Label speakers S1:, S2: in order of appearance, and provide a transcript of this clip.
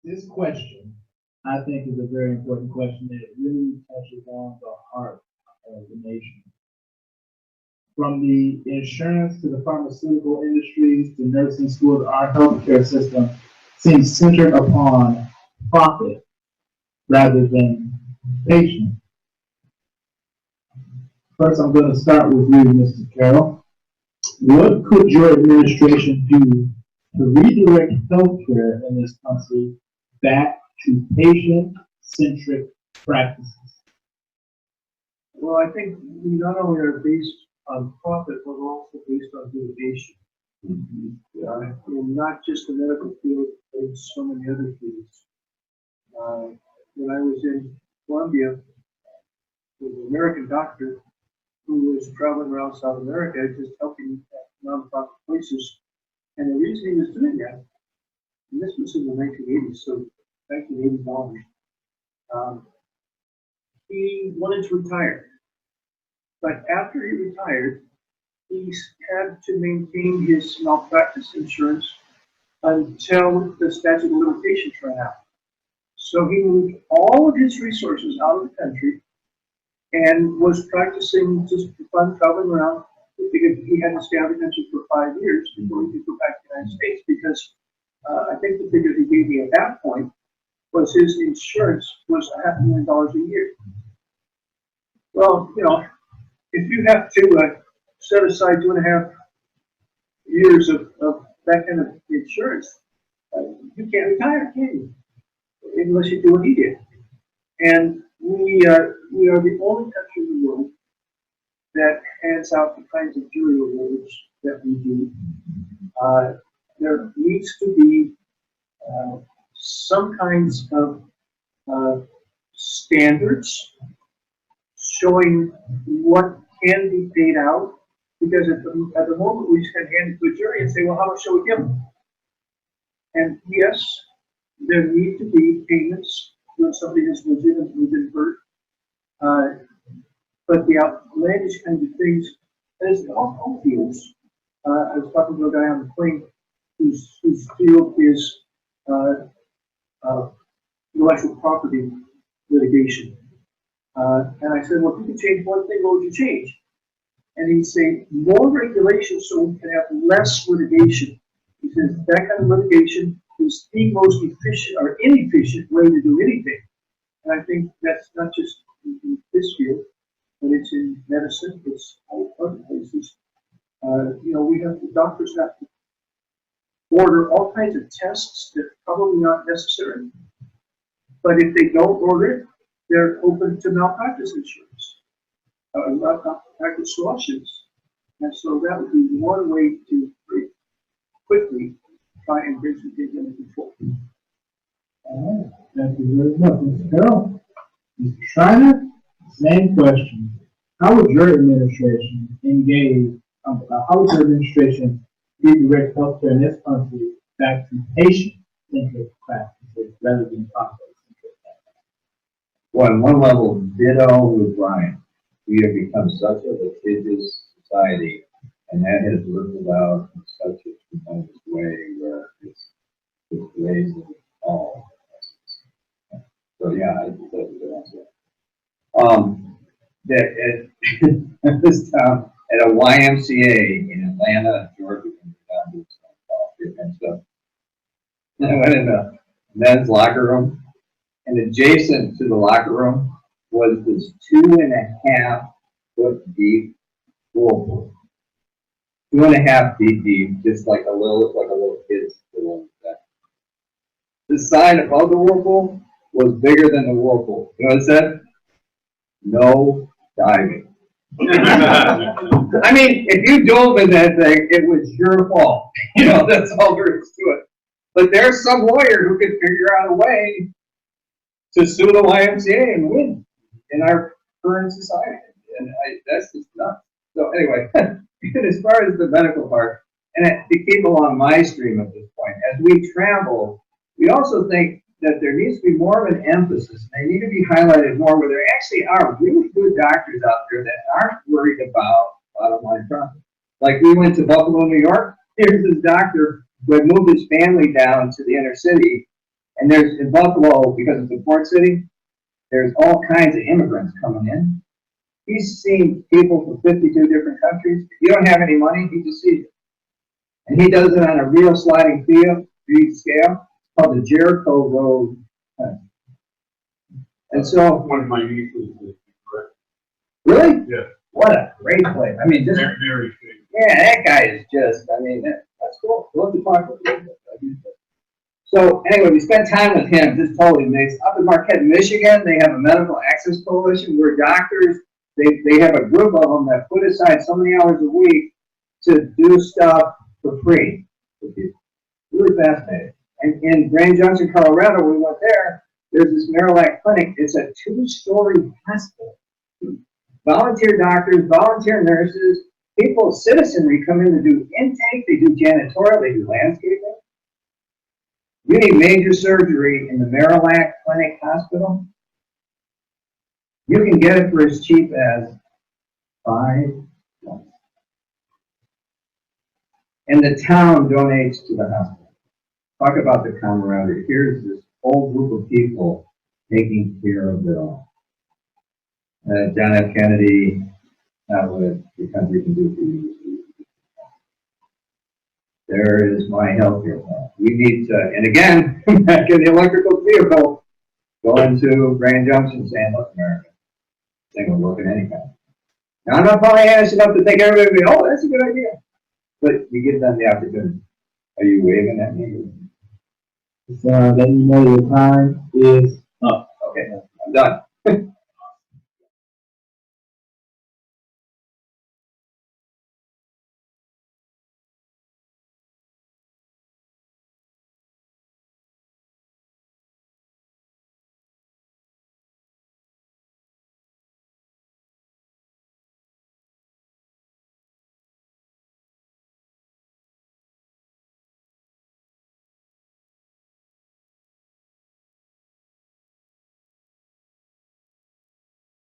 S1: This question, I think, is a very important question that really touches on the heart of the nation. From the insurance to the pharmaceutical industries to nursing schools, our healthcare system seems centered upon profit rather than patient. First, I'm going to start with you, Mr. Carroll. What could your administration do to redirect healthcare in this country back to patient-centric practices?
S2: Well, I think we not only are based on profit, but we're also based on innovation. And not just the medical field, but in so many other fields. When I was in Colombia, there was an American doctor who was traveling around South America just helping nonprofit places. And the reason he was doing that, and this was in the 1980s, so 1981, he wanted to retire. But after he retired, he had to maintain his malpractice insurance until the statute of limitations ran out. So he moved all of his resources out of the country and was practicing just for fun, traveling around, because he had to stay out of the country for 5 years before he could go back to the United States, because I think the figure he gave me at that point was his insurance was $500,000 a year. Well, you know, if you have to set aside 2.5 years of that kind of insurance, you can't retire, can you? Unless you do what he did. And we are the only country in the world that hands out the kinds of jury awards that we do. There needs to be some kinds of standards showing what can be paid out, because at the moment we just kind of hand it to a jury and say, well, how much shall we give them? And yes, there need to be payments when somebody has legitimately been hurt. But the outlandish kinds of things, as in all fields, I was talking to a guy on the plane whose field is intellectual property litigation. And I said, well, if you could change one thing, what would you change? And he'd say, more regulation so we can have less litigation. He says, that kind of litigation is the most efficient or inefficient way to do anything. And I think that's not just in this field, but it's in medicine, it's all other places. You know, the doctors have to order all kinds of tests that probably aren't necessary. But if they don't order it, they're open to malpractice insurance, malpractice lawsuits. And so that would be one way to quickly try and bring some things under control.
S1: All right, thank you very much, Mr. Carroll. Mr. Schriner, same question. How would your administration redirect healthcare in this country back to patient-centric practices rather than profit-centric practices?
S3: Well, on one level, ditto with Brian. We have become such a litigious society, and that has rippled out in such a tremendous way where it's raising all. So yeah, I think that's a good answer. At this time, at a YMCA in Atlanta, Georgia, and stuff. And I went in the men's locker room, and adjacent to the locker room was this 2.5 foot deep whirlpool. 2.5 feet deep, just like a little kid's pool. The sign above the whirlpool was bigger than the whirlpool. You know what it said? No diving. I mean, if you dove in that thing, it was your fault. You know, that's all there is to it. But there's some lawyer who could figure out a way to sue the YMCA and win in our current society. And that's just nuts. So anyway, as far as the medical part, and to keep along my stream at this point, as we travel, we also think that there needs to be more of an emphasis. They need to be highlighted more, where there actually are really good doctors out there that aren't worried about bottom line profit. Like we went to Buffalo, New York. Here's this doctor who had moved his family down to the inner city, And there's, in Buffalo, because it's a port city, there's all kinds of immigrants coming in. He's seen people from 52 different countries. If you don't have any money, he just sees it. And he does it on a real sliding scale. It's called the Jericho Road. And so,
S4: One of my nieces is correct.
S3: really?
S4: Yeah.
S3: What a great place. I mean, just,
S4: Very, very famous.
S3: yeah, that guy is just, I mean, that's cool. We'll have to talk with him. So anyway, we spent time with him, just totally mixed. Up in Marquette, Michigan, they have a medical access coalition where doctors, they have a group of them that put aside so many hours a week to do stuff for free for people. Really fascinating. And in Grand Junction, Colorado, we went there, there's this Marillac clinic. It's a 2-story hospital. Volunteer doctors, volunteer nurses, people, citizenry come in to do intake, they do janitorial, they do landscaping. You need major surgery in the Marillac Clinic Hospital. You can get it for as cheap as $5. And the town donates to the hospital. Talk about the camaraderie. Here's this whole group of people taking care of it all. John F. Kennedy, not what the country can do for you. There is my healthcare plan. We need to, and again, back in the electrical vehicle, going to Grand Junction saying, look, America, this ain't gonna work in any kind. Now, I'm not Pollyannish enough to think everybody will be, oh, that's a good idea. But you give them the opportunity. Are you waving at me?
S1: So, let you know your time is up.
S3: Okay, I'm done.